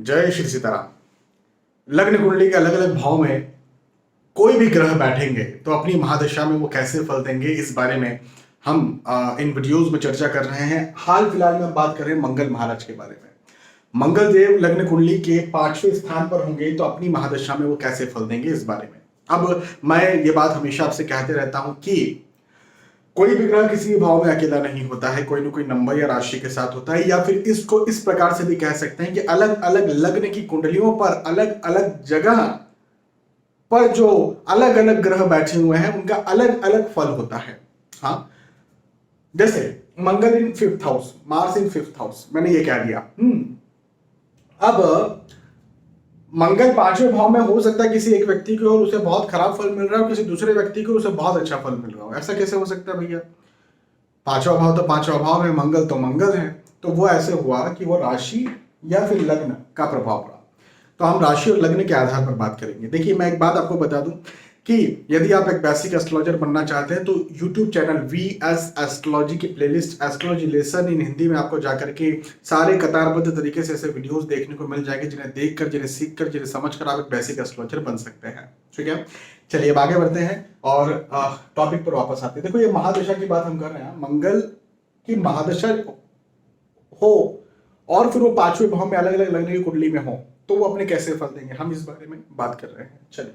जय श्री सीताराम। लग्न कुंडली के अलग अलग भाव में कोई भी ग्रह बैठेंगे तो अपनी महादशा में वो कैसे फल देंगे, इस बारे में हम इन वीडियोस में चर्चा कर रहे हैं। हाल फिलहाल में हम बात कर रहे हैं मंगल महाराज के बारे में। मंगल देव लग्न कुंडली के 5वें स्थान पर होंगे तो अपनी महादशा में वो कैसे फल देंगे, इस बारे में। अब मैं ये बात हमेशा आपसे कहते रहता हूं कि कोई भी ग्रह किसी भाव में अकेला नहीं होता है, कोई ना कोई नंबर या राशि के साथ होता है, या फिर इसको इस प्रकार से भी कह सकते हैं कि अलग अलग लग्न की कुंडलियों पर अलग अलग जगह पर जो अलग अलग ग्रह बैठे हुए हैं उनका अलग अलग फल होता है। हाँ, जैसे मंगल इन 5th हाउस, मार्स इन 5th हाउस, मैंने ये कह दिया। अब मंगल 5वें भाव में हो सकता है किसी एक व्यक्ति को और उसे बहुत खराब फल मिल रहा है और किसी दूसरे व्यक्ति को उसे बहुत अच्छा फल मिल रहा हो। ऐसा कैसे हो सकता है भैया? 5वां भाव तो 5वां भाव है, मंगल तो मंगल है, तो वो ऐसे हुआ कि वो राशि या फिर लग्न का प्रभाव पड़ा। तो हम राशि और लग्न के आधार पर बात करेंगे। देखिए, मैं एक बात आपको बता दूं कि यदि आप एक बेसिक एस्ट्रोलॉजर बनना चाहते हैं तो YouTube चैनल VS एस्ट्रोलॉजी की playlist astrology lesson in Hindi में आपको जाकर के सारे कतारबद्ध तरीके से ऐसे वीडियोस देखने को मिल जाएंगे, जिन्हें देखकर, जिन्हें सीखकर, जिन्हें समझकर आप एक बेसिक एस्ट्रोलॉजर बन सकते हैं। ठीक है, चलिए अब आगे बढ़ते हैं और टॉपिक पर वापस आते हैं। देखो, ये महादशा की बात हम कर रहे हैं। मंगल की महादशा हो और फिर वो 5वें भाव में अलग अलग लग्न की कुंडली में हो तो वो अपने कैसे फल देंगे, हम इस बारे में बात कर रहे हैं। चलिए,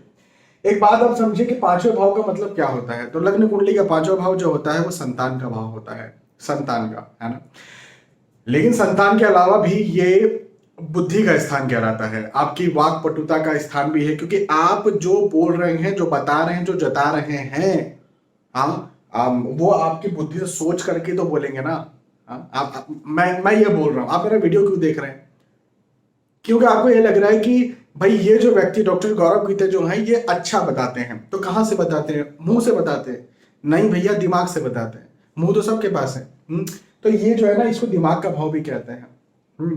एक बात आप समझिए कि 5वें भाव का मतलब क्या होता है। तो लग्न कुंडली का 5वां भाव जो होता है वो संतान का भाव होता है, संतान का, है ना। लेकिन संतान के अलावा भी ये बुद्धि का स्थान कहलाता है, आपकी वाक पटुता का स्थान भी है, क्योंकि आप जो बोल रहे हैं, जो बता रहे हैं, जो जता रहे हैं, वो आपकी बुद्धि से सोच करके तो बोलेंगे ना। मैं ये बोल रहा हूं, आप मेरा वीडियो क्यों देख रहे हैं? क्योंकि आपको ये लग रहा है कि भाई ये जो व्यक्ति डॉक्टर गौरव गीते जो हैं ये अच्छा बताते हैं। तो कहां से बताते हैं? मुंह से बताते हैं? नहीं भैया, दिमाग से बताते हैं। मुंह तो सबके पास है। तो ये जो है ना, इसको दिमाग का भाव भी कहते हैं।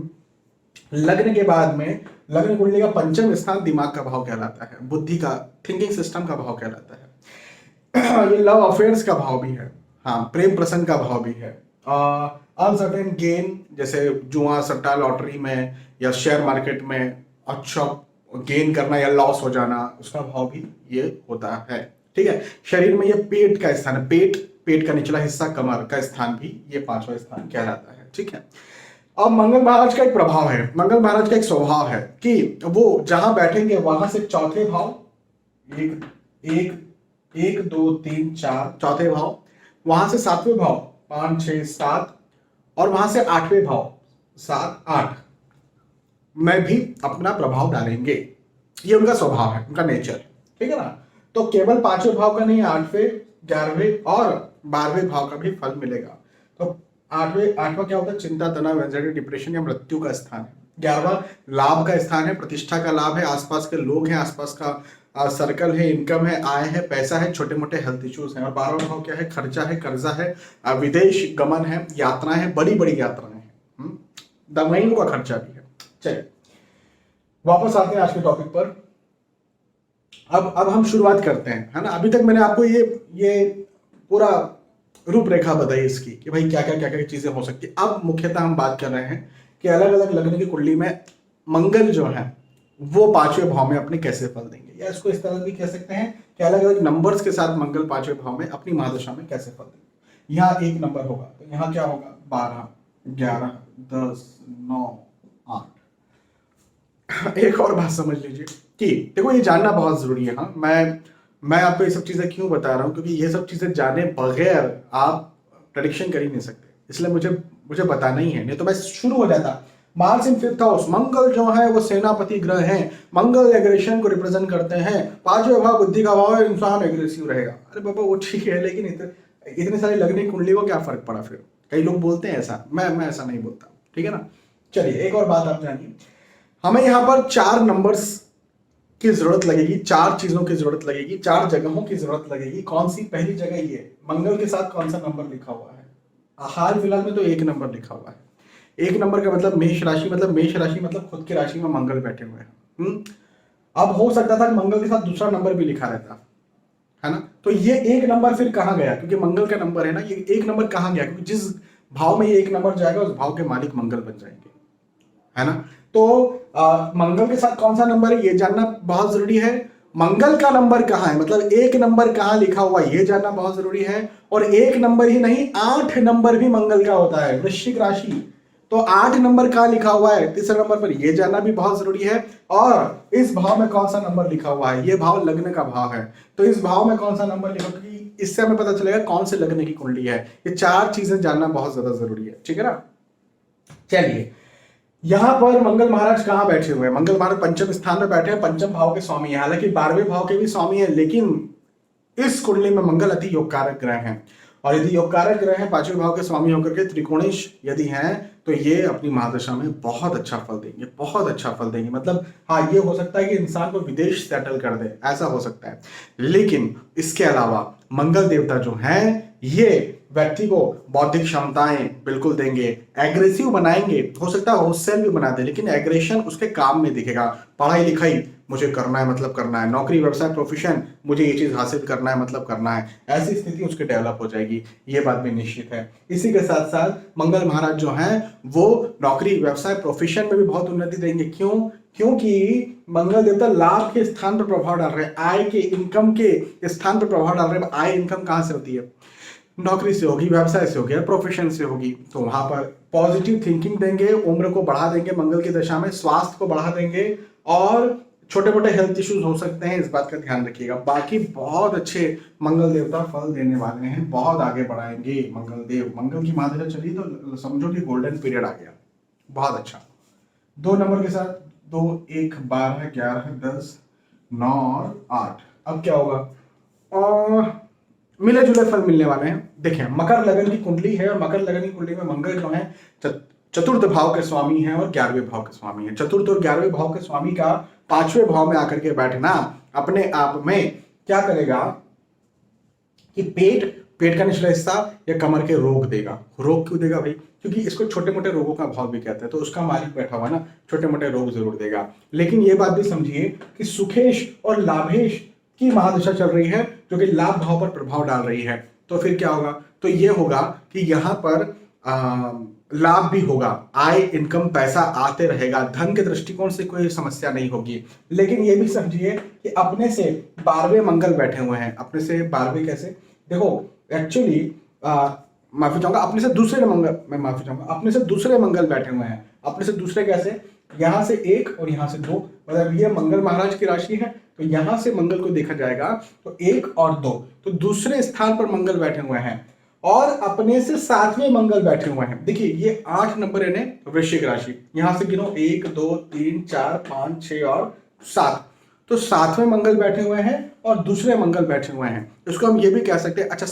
लग्न के बाद में लग्न कुंडली का 5वां स्थान दिमाग का भाव कहलाता है, बुद्धि का, थिंकिंग सिस्टम का भाव कहलाता है। ये लव अफेयर्स का भाव भी है, हाँ, प्रेम प्रसंग का भाव भी है। अनसर्टेन गेन, जैसे जुआ, सट्टा, लॉटरी में या शेयर मार्केट में अच्छा गेन करना या लॉस हो जाना, उसका भाव भी ये होता है। ठीक है, शरीर में ये पेट का स्थान है, पेट का निचला हिस्सा, कमर का स्थान भी ये 5वां स्थान कहलाता है। ठीक है, अब मंगल महाराज का एक प्रभाव है, मंगल महाराज का एक स्वभाव है कि वो जहां बैठेंगे वहां से चौथे भाव, एक 2 3 4 चौथे भाव, वहां से 7वें भाव 5 6 7 और वहां से 8वें भाव 7 8 में भी अपना प्रभाव डालेंगे। ये उनका स्वभाव है, उनका नेचर। ठीक है ना। तो केवल 5वें भाव का नहीं, 8वें 11वें और 12वें भाव का भी फल मिलेगा। तो 8वां क्या होता है? चिंता, तनाव, एंजाइटी, डिप्रेशन या मृत्यु का स्थान है। 11वां लाभ का स्थान है, प्रतिष्ठा का लाभ है, आसपास के लोग हैं, आसपास का सर्कल है, इनकम है, आय है, पैसा है, छोटे मोटे हेल्थ इश्यूज हैं। और 12वां भाव क्या है? खर्चा है, कर्जा है, विदेश गमन है, यात्राएं हैं, बड़ी बड़ी यात्राएं हैं, दवाइयों का खर्चा भी है। चलिए वापस आते हैं आज के टॉपिक पर। अब हम शुरुआत करते हैं, है ना। अभी तक मैंने आपको ये पूरा रूपरेखा बताई इसकी कि भाई क्या क्या चीजें हो सकती है। अब मुख्यतः हम बात कर रहे हैं कि अलग अलग लग्न की कुंडली में मंगल जो है वो 5वें भाव में अपने कैसे फल देंगे, या इसको इस तरह भी कह सकते हैं कि अलग अलग नंबर्स के साथ मंगल 5वें भाव में अपनी महादशा में कैसे फल देंगे। यहाँ 1 नंबर होगा तो यहाँ क्या होगा? 12 11 10 9 8। एक और बात समझ लीजिए कि देखो, ये जानना बहुत जरूरी है। हाँ, मैं आपको ये सब चीजें क्यों बता रहा हूँ, क्योंकि ये सब चीजें जाने बगैर आप प्रेडिक्शन कर ही नहीं सकते, इसलिए मुझे बताना ही है, नहीं तो मैं शुरू हो जाता। मार्स इन 5th हाउस, मंगल जो है वो सेनापति ग्रह हैं, मंगल एग्रेशन को रिप्रेजेंट करते हैं, 5वां भाव बुद्धि का भाव है, इंसान एग्रेसिव रहेगा। अरे बाबा वो ठीक है, लेकिन इतने सारी लगने कुंडली को क्या फर्क पड़ा? फिर कई लोग बोलते हैं ऐसा, मैं ऐसा नहीं बोलता। ठीक है ना। चलिए एक और बात आप जानिए, हमें यहाँ पर 4 नंबर्स की जरूरत लगेगी, 4 चीजों की जरूरत लगेगी, 4 जगहों की जरूरत लगेगी। कौन सी? पहली जगह ये मंगल के साथ कौन सा नंबर लिखा हुआ है? हाल फिलहाल में तो 1 नंबर लिखा हुआ है। 1 नंबर का मतलब मेष राशि, मतलब खुद की राशि में मंगल बैठे हुए हैं। अब हो सकता था कि मंगल के साथ दूसरा नंबर भी लिखा रहता, है ना। तो ये 1 नंबर फिर कहाँ गया? क्योंकि मंगल का नंबर है ना, ये 1 नंबर कहाँ गया? क्योंकि जिस भाव में ये 1 नंबर जाएगा उस भाव के मालिक मंगल बन जाएंगे, है ना। तो मंगल के साथ कौन सा नंबर है ये जानना बहुत जरूरी है। मंगल का नंबर कहाँ है, मतलब एक नंबर कहाँ लिखा हुआ है ये जानना बहुत जरूरी है। और एक नंबर ही नहीं, 8 नंबर भी मंगल का होता है, वृश्चिक राशि। तो 8 नंबर कहाँ लिखा हुआ है तीसरे नंबर पर, ये जानना भी बहुत जरूरी है। और इस भाव में कौन सा नंबर लिखा हुआ है, ये भाव लग्न का भाव है, तो इस भाव में कौन सा नंबर लिखा, क्योंकि इससे हमें पता चलेगा कौन से लग्न की कुंडली है। ये 4 चीजें जानना बहुत ज्यादा जरूरी है, ठीक है ना। चलिए, यहां पर मंगल महाराज कहां बैठे हुए हैं, मंगल महाराज पंचम स्थान में बैठे हैं, पंचम भाव के स्वामी है, हालांकि 12वें भाव के भी स्वामी है, लेकिन इस कुंडली में मंगल अति योग कारक ग्रह हैं। और यदि योग कारक ग्रह हैं 5वें भाव के स्वामी होकर के त्रिकोणेश यदि हैं, तो ये अपनी महादशा में बहुत अच्छा फल देंगे, बहुत अच्छा फल देंगे। मतलब हाँ, ये हो सकता है कि इंसान को विदेश सेटल कर दे, ऐसा हो सकता है। लेकिन इसके अलावा मंगल देवता जो हैं, ये व्यक्ति को बौद्धिक क्षमताएं बिल्कुल देंगे, एग्रेसिव बनाएंगे, हो सकता है होशियार भी बना दे, लेकिन एग्रेशन उसके काम में दिखेगा। पढ़ाई लिखाई मुझे करना है मतलब करना है, नौकरी व्यवसाय प्रोफेशन मुझे ये चीज हासिल करना है मतलब करना है, ऐसी स्थिति उसके डेवलप हो जाएगी, ये बात भी निश्चित है। इसी के साथ साथ मंगल महाराज जो हैं वो नौकरी व्यवसाय प्रोफेशन में भी बहुत उन्नति देंगे। क्यों? क्योंकि मंगल देवता लाभ के स्थान पर प्रभाव डाल रहे हैं, आय के इनकम के स्थान पर प्रभाव डाल रहे हैं। आय इनकम कहां से होती है, नौकरी से होगी, व्यवसाय से होगी, प्रोफेशन से होगी। तो वहां पर पॉजिटिव थिंकिंग देंगे, उम्र को बढ़ा देंगे मंगल की दशा में, स्वास्थ्य को बढ़ा देंगे, और छोटे मोटे हेल्थ इश्यूज हो सकते हैं, इस बात का ध्यान रखिएगा। बाकी बहुत अच्छे मंगल देवता फल देने वाले हैं, बहुत आगे बढ़ाएंगे मंगल देव। मंगल की महादशा चली तो समझो कि गोल्डन पीरियड आ गया, बहुत अच्छा। 2 नंबर के साथ 2, 1, 12, 11, 10, 9 और 8। अब क्या होगा, और मिले जुले फल मिलने वाले हैं। देखें, मकर लगन की कुंडली है, और मकर लगन की कुंडली में मंगल जो है चतुर्थ भाव के स्वामी हैं और 11वें भाव के स्वामी हैं। चतुर्थ और 11वें भाव के स्वामी का 5वें भाव में आकर के बैठना अपने आप में क्या करेगा कि पेट का निचला हिस्सा या कमर के रोग देगा। रोग क्यों देगा भाई, क्योंकि इसको छोटे मोटे रोगों का भाव भी कहते हैं, तो उसका मालिक बैठा हुआ ना, छोटे मोटे रोग जरूर देगा। लेकिन ये बात भी समझिए कि सुखेश और लाभेश की महादशा चल रही है, जो कि लाभ भाव पर प्रभाव डाल रही है। तो फिर क्या होगा, तो ये होगा कि यहाँ पर लाभ भी होगा, आय इनकम पैसा आते रहेगा, धन के दृष्टिकोण से कोई समस्या नहीं होगी। लेकिन ये भी समझिए कि अपने से 12वें मंगल बैठे हुए हैं। अपने से 12वें कैसे, देखो एक्चुअली माफी चाहूंगा, अपने से दूसरे मंगल, मैं माफी चाहूंगा, अपने से दूसरे मंगल बैठे हुए हैं। अपने से दूसरे कैसे, यहां से 1 और यहां से 2, मतलब ये मंगल महाराज की राशि है, तो यहां से मंगल को देखा जाएगा तो 1 और 2, तो दूसरे स्थान पर मंगल बैठे हुए हैं। और अपने से 7वें मंगल बैठे हुए हैं। देखिए ये 8 नंबर है वृश्चिक राशि, यहां से गिनो 1, 2, 3, 4, 5, 6 और 7, तो 7वें मंगल बैठे हुए हैं और दूसरे मंगल बैठे हुए हैं। इसको हम ये भी कह सकते हैं, अच्छा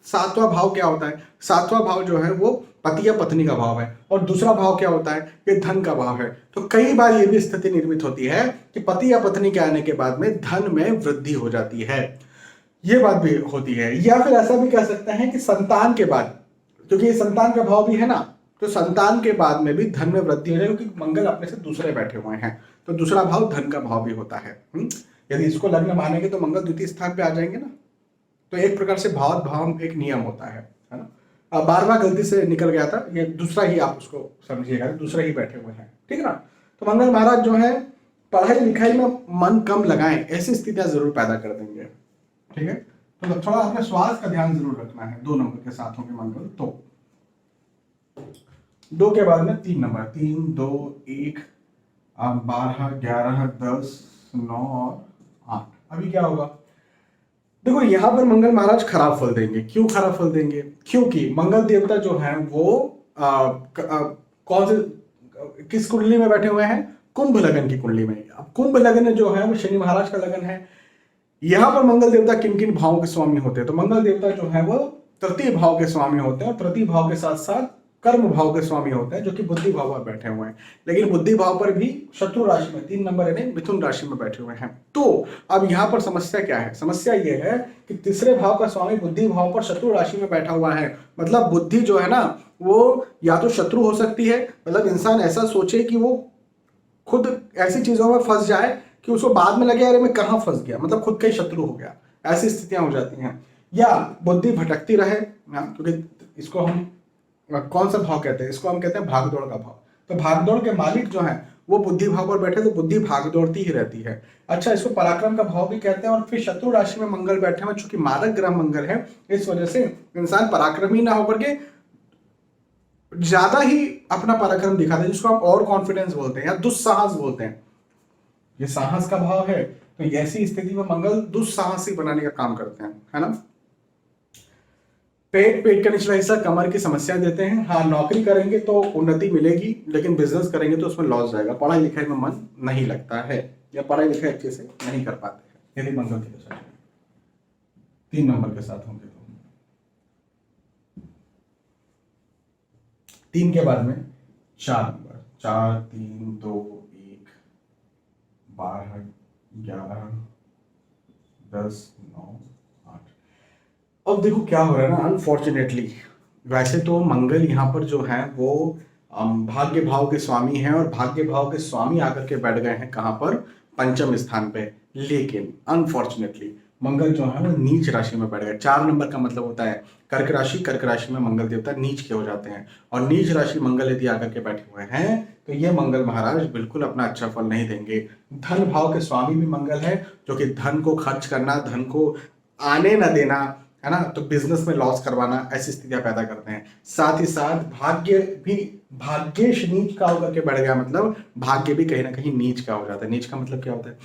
7वां भाव क्या होता है, 7वां भाव जो है वो पति या पत्नी का भाव है, और दूसरा भाव क्या होता है, ये धन का भाव है। तो कई बार ये भी स्थिति निर्मित होती है कि पति या पत्नी के आने के बाद में धन में वृद्धि हो जाती है, ये बात भी होती है। या फिर ऐसा भी कह सकते हैं कि संतान के बाद, क्योंकि ये संतान का भाव भी है ना, तो संतान के बाद में भी धन में वृद्धि हो जाए, क्योंकि मंगल अपने से दूसरे बैठे हुए हैं, तो दूसरा भाव धन का भाव भी होता है। यदि इसको लग्न मानेंगे तो मंगल द्वितीय स्थान पे आ जाएंगे ना, तो एक प्रकार से भाव एक नियम होता है ना। अब 12वां गलती से निकल गया था, ये दूसरा ही आप उसको समझिएगा, दूसरा ही बैठे हुए हैं, ठीक है ना। तो मंगल महाराज जो है पढ़ाई लिखाई में मन कम लगाएं, ऐसी स्थितियां जरूर पैदा कर देंगे, ठीक है। तो थोड़ा अपने स्वास्थ्य का ध्यान जरूर रखना है। 2 नंबर के साथ होंगे मंगल, तो 2 के बाद में 3 नंबर, 3, 2, 1, 12, 11, 10, 9 और 8। अभी क्या होगा, देखो यहां पर मंगल महाराज खराब फल देंगे। क्यों खराब फल देंगे, क्योंकि मंगल देवता जो है वो कौन से किस कुंडली में बैठे हुए हैं, कुंभ लगन की कुंडली में। अब कुंभ लगन जो है वो शनि महाराज का लगन है। यहां पर मंगल देवता किन किन भावों के स्वामी होते हैं, तो मंगल देवता जो है वो तृतीय भाव के स्वामी होते हैं, और तृतीय भाव के साथ साथ कर्म भाव के स्वामी होते हैं, जो कि बुद्धि भाव पर बैठे हुए हैं। लेकिन बुद्धि भाव पर भी शत्रु राशि में 3 नंबर यानी मिथुन राशि में बैठे हुए हैं। तो अब यहाँ पर समस्या क्या है, समस्या ये है कि तीसरे भाव का स्वामी बुद्धि भाव पर शत्रु राशि में बैठा हुआ है। मतलब बुद्धि जो है ना वो या तो शत्रु हो सकती है, मतलब इंसान ऐसा सोचे कि वो खुद ऐसी चीजों में फंस जाए कि उसको बाद में लगे अरे मैं कहाँ फंस गया, मतलब खुद का ही शत्रु हो गया, ऐसी स्थितियां हो जाती हैं। या बुद्धि भटकती रहे, क्योंकि इसको हम कौन सा भाव कहते हैं, इसको हम कहते हैं भागदौड़ का भाव। तो भागदौड़ के मालिक जो हैं वो बुद्धि भाव पर बैठे तो बुद्धि भाग दौड़ती ही रहती है। अच्छा, इसको पराक्रम का भाव भी कहते हैं। और फिर शत्रु राशि में मंगल बैठे हुए, चूंकि मारक ग्रह मंगल है, इस वजह से इंसान पराक्रमी ना होकर के ज्यादा ही अपना पराक्रम दिखाते हैं, जिसको हम और कॉन्फिडेंस बोलते हैं या दुस्साहस बोलते हैं। ये साहस का भाव है, तो ऐसी स्थिति में मंगल दुस्साहसी बनाने का काम करते हैं, है ना। पेट का निचला हिस्सा, कमर की समस्या देते हैं। हाँ, नौकरी करेंगे तो उन्नति मिलेगी, लेकिन बिजनेस करेंगे तो उसमें लॉस जाएगा। पढ़ाई लिखाई में मन नहीं लगता है या पढ़ाई लिखाई अच्छे से नहीं कर पाते हैं यदि मंगल की दशा 3 नंबर के साथ होंगे तो। 3 के बाद में 4 नंबर, 4 3 2 1 12 11 10 9 8। अब देखो क्या हो रहा है ना, अनफॉर्चुनेटली वैसे तो मंगल यहाँ पर जो है वो भाग्य भाव के स्वामी हैं, और भाग्य भाव के स्वामी आकर के बैठ गए हैं कहाँ पर, पंचम स्थान पे। लेकिन अनफॉर्चुनेटली मंगल जो है वो नीच राशि में बैठ गए। 4 नंबर का मतलब होता है कर्क राशि। कर्क राशि में मंगल देवता नीच के हो जाते हैं, और नीच राशि मंगल यदि आकर के बैठे हुए हैं तो ये मंगल महाराज बिल्कुल अपना अच्छा फल नहीं देंगे। धन भाव के स्वामी भी मंगल है, जो कि धन को खर्च करना, धन को आने न देना, है ना, तो बिजनेस में लॉस करवाना, ऐसी स्थितियां पैदा करते हैं। साथ ही साथ भाग्य भी, भाग्येश नीच का होकर के बढ़ गया, मतलब भाग्य भी कहीं ना कहीं नीच का हो जाता है। नीच का मतलब क्या होता है?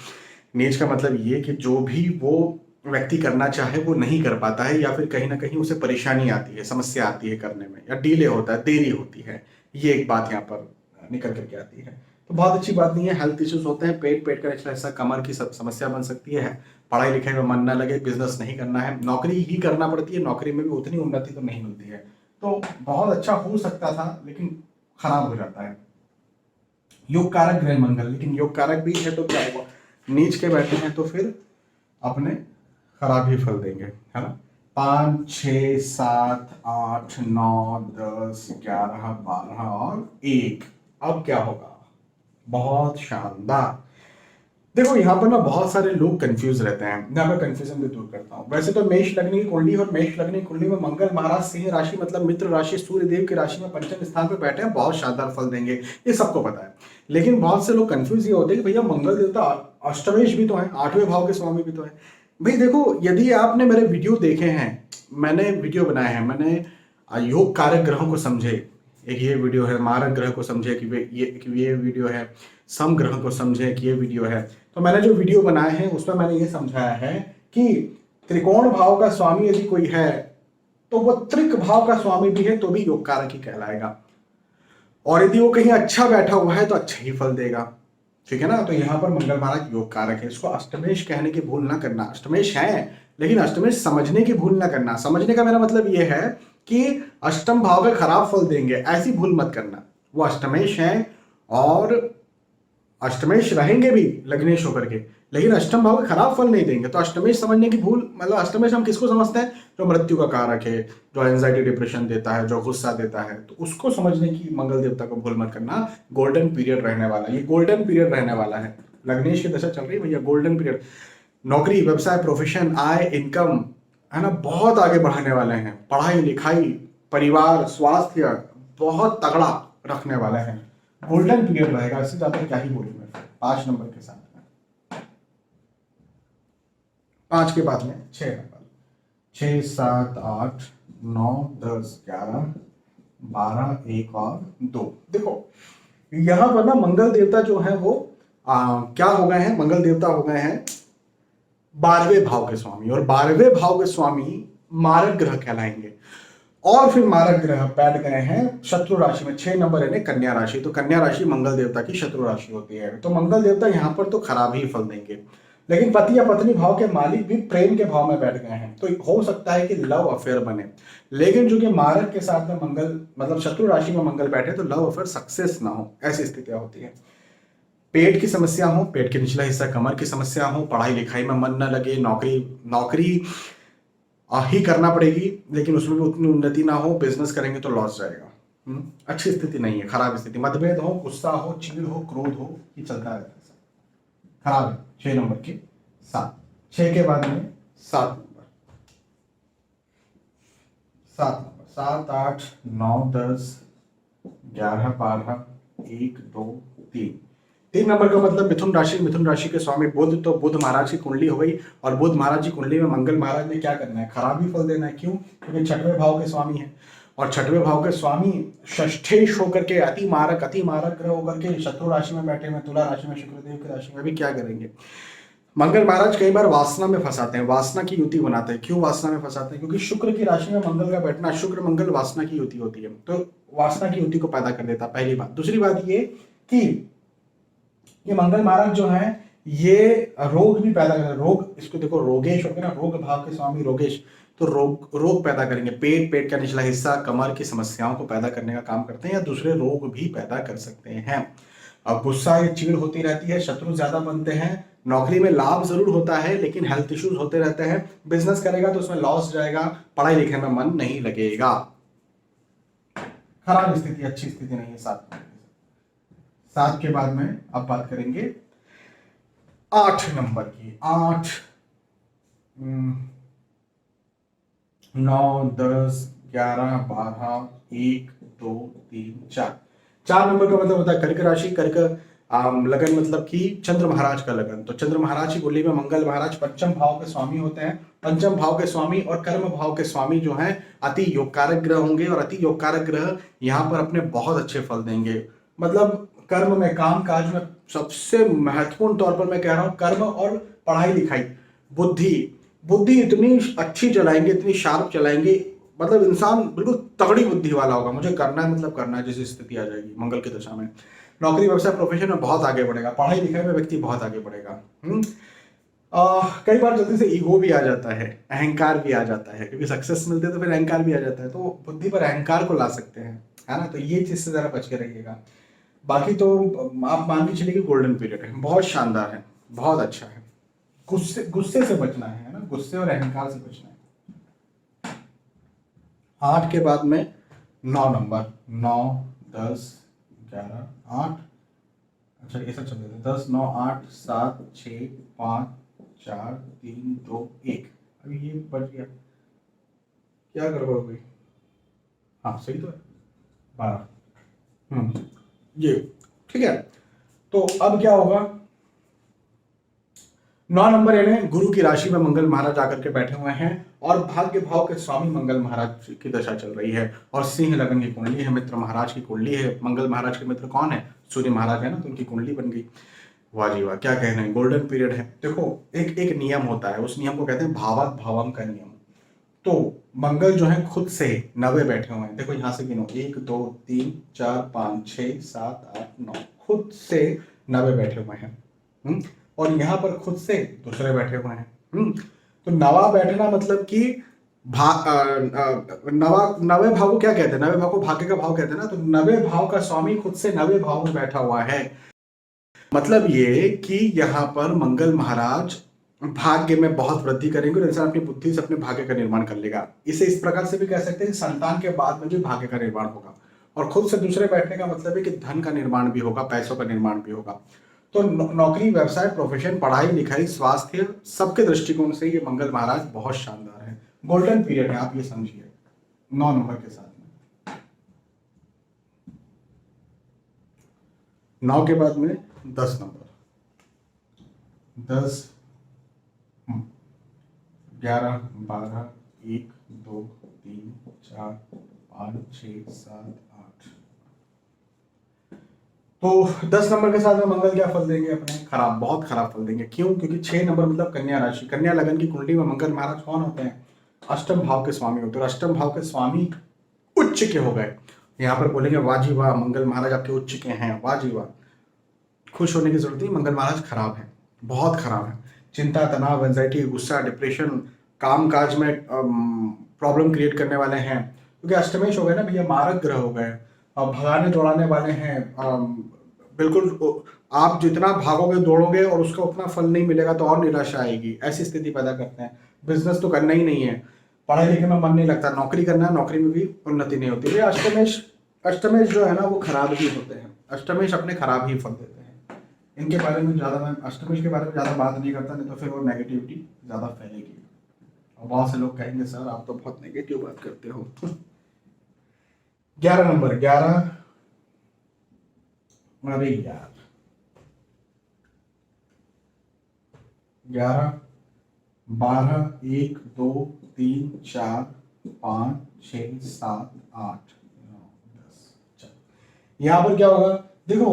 नीच का मतलब ये कि जो भी वो व्यक्ति करना चाहे वो नहीं कर पाता है, या फिर कहीं ना कहीं उसे परेशानी आती है, समस्या आती है करने में, या डिले होता है, देरी होती है। ये एक बात यहाँ पर निकल करके आती है। तो बहुत अच्छी बात नहीं है। हेल्थ इश्यूज होते हैं, पेट का निचला हिस्सा, कमर की समस्या बन सकती है। पढ़ाई लिखाई में मन ना लगे, बिजनेस नहीं करना है, नौकरी ही करना पड़ती है, नौकरी में भी उतनी उन्नति तो नहीं मिलती है। तो बहुत अच्छा हो सकता था लेकिन खराब हो जाता है। योग कारक ग्रह मंगल, लेकिन योग कारक भी है तो क्या हुआ, नीच के बैठे हैं तो फिर अपने खराब ही फल देंगे, है ना। 5 6 7 8 9 10 11 12 और 1। अब क्या होगा? बहुत शानदार। देखो यहाँ पर ना बहुत सारे लोग कंफ्यूज रहते हैं, मैं आपका कंफ्यूजन भी दूर करता हूँ। वैसे तो मेष लग्न की कुंडली, और मेष लग्न की कुंडली में मंगल महाराज सिंह राशि मतलब मित्र राशि, सूर्य देव की राशि में पंचम स्थान पे बैठे हैं, बहुत शानदार फल देंगे, ये सबको पता है। लेकिन बहुत से लोग कंफ्यूज ये होते हैं कि भैया मंगल देवता अष्टमेश भी तो है, 8वें भाव के स्वामी भी तो है। भाई देखो, यदि आपने मेरे वीडियो देखे हैं, मैंने वीडियो बनाए हैं, मैंने योग कारक ग्रहों को समझे, एक ये वीडियो है, मारक ग्रह को समझे कि ये वीडियो है, सम ग्रह को समझे कि ये वीडियो है। तो मैंने जो वीडियो बनाए हैं उसमें मैंने ये समझाया है कि त्रिकोण भाव का स्वामी यदि कोई है तो वो त्रिक भाव का स्वामी भी है तो भी योग कारक ही कहलाएगा, और यदि वो कहीं अच्छा बैठा हुआ है तो अच्छा ही फल देगा, ठीक है ना। तो यहाँ पर मंगल महाराज योग कारक है, इसको अष्टमेश कहने की भूल ना करना। अष्टमेश है, लेकिन अष्टमेश समझने की भूल ना करना। समझने का मेरा मतलब ये है कि अष्टम भाव का खराब फल देंगे, ऐसी भूल मत करना। वो अष्टमेश है और अष्टमेश रहेंगे भी लग्नेश होकर के, लेकिन अष्टम भाव का खराब फल नहीं देंगे। तो अष्टमेश समझने की भूल, मतलब अष्टमेश हम किसको समझते हैं? जो मृत्यु का कारक है, जो एंजाइटी डिप्रेशन देता है, जो गुस्सा देता है, तो उसको समझने की मंगल देवता को भूल मत करना। गोल्डन पीरियड रहने वाला है, ये गोल्डन पीरियड रहने वाला है। लग्नेश की दशा चल रही है भैया, गोल्डन पीरियड। नौकरी, व्यवसाय, प्रोफेशन, आय, इनकम, है ना, बहुत आगे बढ़ाने वाले हैं। पढ़ाई लिखाई, परिवार, स्वास्थ्य बहुत तगड़ा रखने वाले हैं। गोल्डन पीरियड रहेगा, इससे ज्यादा क्या ही बोलूं मैं। 5 नंबर के साथ में 5 के बाद में 6 नंबर, 6 7 8 9 10 11 12 1 और 2। देखो यहां पर ना मंगल देवता जो है वो क्या हो गए हैं? मंगल देवता हो गए हैं 12वें भाव के स्वामी, और 12वें भाव के स्वामी मारक ग्रह कहलाएंगे। और फिर मारक ग्रह बैठ गए हैं शत्रु राशि में, 6 नंबर है कन्या राशि। तो कन्या राशि मंगल देवता की शत्रु राशि होती है, तो मंगल देवता यहाँ पर तो खराब ही फल देंगे। लेकिन पति या पत्नी भाव के मालिक भी प्रेम के भाव में बैठ गए हैं, तो हो सकता है कि लव अफेयर बने। लेकिन जो कि मारक के साथ में मंगल, मतलब शत्रु राशि में मंगल बैठे, तो लव अफेयर सक्सेस ना हो, ऐसी स्थितियां होती है। पेट की समस्या हो, पेट के निचला हिस्सा, कमर की समस्या हो, पढ़ाई लिखाई में मन न लगे, नौकरी ही करना पड़ेगी लेकिन उसमें भी उतनी उन्नति ना हो, बिजनेस करेंगे तो लॉस जाएगा। अच्छी स्थिति नहीं है, खराब स्थिति। मतभेद हो, गुस्सा हो, चिढ़ हो, क्रोध हो, ये चलता रहता है, खराब है। 6 नंबर के 7, 6 के बाद में 7 नंबर, 7 नंबर, 7 8 9 10 11 12 1 2 3। 3 नंबर का मतलब मिथुन राशि के स्वामी बुध, तो बुध महाराज की कुंडली हो गई। और बुध महाराज की कुंडली में मंगल महाराज ने क्या करना है, खराब ही फल देना है। क्यों? क्योंकि छठवें भाव के स्वामी है, और छठवें भाव के स्वामी षष्ठेश होकर के अति मारक ग्रह होकर के शत्रु राशि में बैठे हुए, तुला राशि में, शुक्रदेव की राशि में भी क्या करेंगे। मंगल महाराज कई बार वासना में फंसाते हैं, वासना की युति बनाते हैं। क्यों वासना में फंसाते हैं? क्योंकि शुक्र की राशि में मंगल का बैठना, शुक्र मंगल वासना की युति होती है, तो वासना की युति को पैदा कर देता है, पहली बात। दूसरी बात ये कि ये मंगल महाराज जो है ये रोग भी पैदा कर, रोग, इसको देखो रोगेश होगा ना, रोग भाव के स्वामी रोगेश, तो रोग पैदा करेंगे। पेट का निचला हिस्सा, कमर की समस्याओं को पैदा करने का काम करते हैं, या दूसरे रोग भी पैदा कर सकते हैं। अब गुस्सा या चिड़ होती रहती है, शत्रु ज्यादा बनते हैं, नौकरी में लाभ जरूर होता है लेकिन हेल्थ इश्यूज होते रहते हैं, बिजनेस करेगा तो उसमें लॉस जाएगा, पढ़ाई लिखने में मन नहीं लगेगा। खराब स्थिति, अच्छी स्थिति नहीं है। 7 के बाद में अब बात करेंगे 8 नंबर की। 8 9 10 11 12 1 2 3 4। 4 नंबर का मतलब होता है कर्क राशि। कर्क लगन मतलब कि चंद्र महाराज का लगन, तो चंद्र महाराज की कुंडली में मंगल महाराज पंचम भाव के स्वामी होते हैं। पंचम भाव के स्वामी और कर्म भाव के स्वामी जो हैं अति योगकारक ग्रह होंगे, और अति योगकारक ग्रह यहाँ पर अपने बहुत अच्छे फल देंगे। मतलब कर्म में, काम काज में सबसे महत्वपूर्ण तौर पर मैं कह रहा हूँ कर्म और पढ़ाई लिखाई, बुद्धि इतनी अच्छी चलाएंगे, इतनी शार्प चलाएंगे, मतलब इंसान बिल्कुल तगड़ी बुद्धि वाला होगा। मुझे करना है मतलब करना है, जैसी स्थिति आ जाएगी मंगल की दशा में। नौकरी व्यवसाय प्रोफेशन में बहुत आगे बढ़ेगा, पढ़ाई लिखाई में व्यक्ति बहुत आगे बढ़ेगा। कई बार जल्दी से ईगो भी आ जाता है, अहंकार भी आ जाता है, क्योंकि सक्सेस मिलते तो फिर अहंकार भी आ जाता है, तो बुद्धि पर अहंकार को ला सकते हैं, है ना। तो ये चीज से जरा बच के रहिएगा। बाकी तो आप मान के चलिए कि गोल्डन पीरियड है, बहुत शानदार है, बहुत अच्छा है। गुस्से से बचना है ना, गुस्से और अहंकार से बचना है। 8 के बाद में 9 नंबर, 9 10 11 8, अच्छा ऐसा चल रहा है 10 9 8 7 6 5 4 3 2 1। अभी ये बच गया, क्या गड़बड़ हो गई? हाँ सही तो है, 12। ये ठीक है। तो अब क्या होगा, 9 नंबर यानी गुरु की राशि में मंगल महाराज आकर के बैठे हुए हैं, और भाग्य भाव के स्वामी मंगल महाराज की दशा चल रही है, और सिंह लगन की कुंडली है, मित्र महाराज की कुंडली है। मंगल महाराज के मित्र कौन है? सूर्य महाराज है ना, तो उनकी कुंडली बन गई। वाह जी वाह, क्या कहना है, गोल्डन पीरियड है। देखो एक नियम होता है, उस नियम को कहते हैं भावात भावम का नियम। तो मंगल जो है खुद से 90 बैठे हुए हैं, देखो यहां से गिनो 1 2 3 4 5 6 7 8 9, खुद से 90 बैठे हुए हैं। और यहाँ पर खुद से दूसरे बैठे हुए हैं। तो नवा बैठना मतलब कि नवे भाव को क्या कहते हैं? नवे भाव को भाग्य का भाव कहते हैं ना, तो 90 भाव का स्वामी खुद से 90 भाव में बैठा हुआ है। मतलब ये कि यहाँ पर मंगल महाराज भाग्य में बहुत वृद्धि करेंगे, और इंसान अपनी बुद्धि से अपने भाग्य का निर्माण कर लेगा। इसे इस प्रकार से भी कह सकते हैं संतान के बाद में भी भाग्य का निर्माण होगा, और खुद से दूसरे बैठने का मतलब है कि धन का निर्माण भी होगा, पैसों का निर्माण भी होगा। तो नौकरी व्यवसाय प्रोफेशन पढ़ाई लिखाई स्वास्थ्य सबके दृष्टिकोण से ये मंगल महाराज बहुत शानदार है, गोल्डन पीरियड है, आप ये समझिए 9 नंबर के साथ में। 9 के बाद में 10 नंबर, 10 11 12 1 2 3 4 5 6 7 8। तो 10 नंबर के साथ में मंगल क्या फल देंगे अपने? खराब, बहुत खराब फल देंगे। क्यों? क्योंकि 6 नंबर मतलब कन्या राशि, कन्या लगन की कुंडली में मंगल महाराज कौन होते हैं? अष्टम भाव के स्वामी होते हैं। अष्टम भाव के स्वामी उच्च के हो गए, यहाँ पर बोलेंगे वाह जी वाह, मंगल महाराज आपके उच्च के हैं, वाह जी वाह। खुश होने की जरूरत नहीं, मंगल महाराज खराब है, बहुत खराब है। चिंता, तनाव, एंजाइटी, गुस्सा, डिप्रेशन, काम काज में प्रॉब्लम क्रिएट करने वाले हैं, क्योंकि अष्टमेश हो गए ना भैया, मारक ग्रह हो गए, भगाने दौड़ाने वाले हैं। बिल्कुल आप जितना भागोगे दौड़ोगे और उसका उतना फल नहीं मिलेगा तो और निराशा आएगी, ऐसी स्थिति पैदा करते हैं। बिजनेस तो करना ही नहीं है, पढ़ाई लिखने में मन नहीं लगता, नौकरी करना है, नौकरी में भी उन्नति नहीं होती। अष्टमेश जो है ना वो खराब ही होते हैं, अष्टमेश अपने खराब ही फल देते हैं। इनके बारे में ज़्यादा मैं अष्टमेश के बारे में ज़्यादा बात नहीं करता, नहीं तो फिर वो नेगेटिविटी ज़्यादा फैलेगी और बहुत से लोग कहेंगे सर आप तो बहुत नेगेटिव बात करते हो। 11 नंबर, 11 अरे यार 11 12 1 2 3 4 5 6 7 8 9 10। यहाँ पर क्या होगा देखो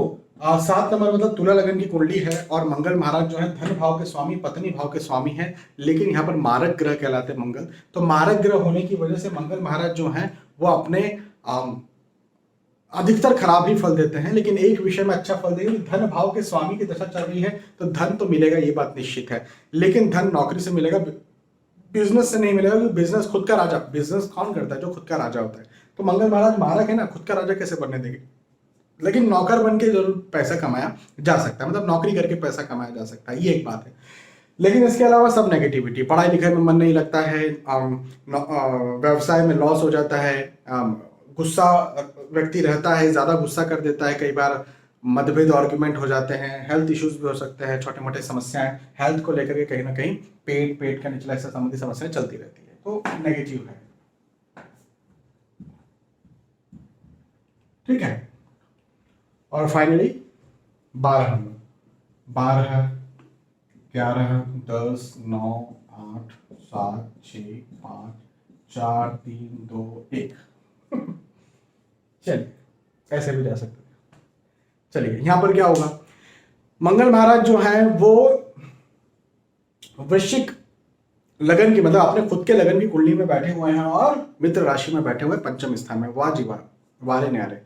7 नंबर मतलब तुला लगन की कुंडली है और मंगल महाराज जो है धन भाव के स्वामी पत्नी भाव के स्वामी है, लेकिन यहाँ पर मारक ग्रह कहलाते हैं मंगल। तो मारक ग्रह होने की वजह से मंगल महाराज जो हैं वो अपने अधिकतर खराब ही फल देते हैं, लेकिन एक विषय में अच्छा फल देंगे। धन भाव के स्वामी की दशा चल रही है तो धन तो मिलेगा, ये बात निश्चित है, लेकिन धन नौकरी से मिलेगा, बिजनेस से नहीं मिलेगा, क्योंकि बिजनेस खुद का राजा, बिजनेस कौन करता है? जो खुद का राजा होता है। तो मंगल महाराज मारक है ना, खुद का राजा कैसे बनने देंगे? लेकिन नौकर बन के जरूर पैसा कमाया जा सकता है, मतलब नौकरी करके पैसा कमाया जा सकता है, ये एक बात है। लेकिन इसके अलावा सब नेगेटिविटी, पढ़ाई लिखाई में मन नहीं लगता है, व्यवसाय में लॉस हो जाता है, गुस्सा व्यक्ति रहता है, ज्यादा गुस्सा कर देता है, कई बार मतभेद आर्ग्यूमेंट हो जाते हैं, हेल्थ इश्यूज भी हो सकते हैं, छोटे मोटे समस्याएं हेल्थ को लेकर के कहीं ना कहीं पेट का निचला हिस्सा संबंधी समस्याएं चलती रहती है, तो नेगेटिव है। ठीक है। और फाइनली 12 11 10 9 8 7 6 5 4 3 2 1। चलिए ऐसे भी जा सकते हैं। चलिए यहां पर क्या होगा, मंगल महाराज जो है वो वृश्चिक लगन की, मतलब अपने खुद के लगन की कुंडली में बैठे हुए हैं और मित्र राशि में बैठे हुए पंचम स्थान में। वाह जी वाह, वारे न्यारे,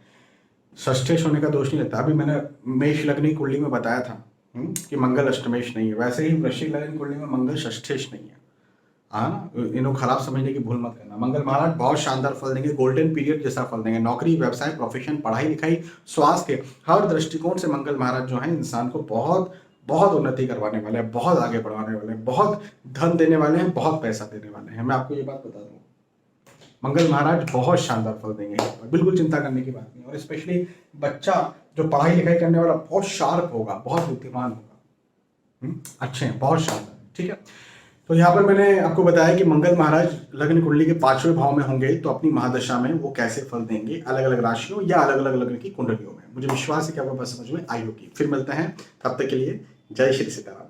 षष्ठेश होने का दोष नहीं लगता। अभी मैंने मेष लग्न की कुंडली में बताया था कि मंगल अष्टमेश नहीं है, वैसे ही वृश्चिक लग्न की कुंडली में मंगल षष्ठेश नहीं है। हाँ ना, इन्हों खराब समझने की भूल मत करना। मंगल महाराज बहुत शानदार फल देंगे, गोल्डन पीरियड जैसा फल देंगे। नौकरी, व्यवसाय, प्रोफेशन, पढ़ाई लिखाई, स्वास्थ्य, हर दृष्टिकोण से मंगल महाराज जो है इंसान को बहुत बहुत उन्नति करवाने वाले हैं, बहुत आगे बढ़ाने वाले हैं, बहुत धन देने वाले हैं, बहुत पैसा देने वाले हैं। मैं आपको ये बात बता दूं, मंगल महाराज बहुत शानदार फल देंगे, बिल्कुल चिंता करने की बात नहीं। और स्पेशली बच्चा जो पढ़ाई लिखाई करने वाला बहुत शार्प होगा, बहुत बुद्धिमान होगा, अच्छे हैं, बहुत शानदार। ठीक है, तो यहाँ पर मैंने आपको बताया कि मंगल महाराज लग्न कुंडली के 5वें भाव में होंगे तो अपनी महादशा में वो कैसे फल देंगे अलग अलग राशियों या अलग अलग लग्न की कुंडलियों में। मुझे विश्वास है कि आपको बात समझ में आई होगी। फिर मिलते हैं, तब तक के लिए जय श्री सीताराम।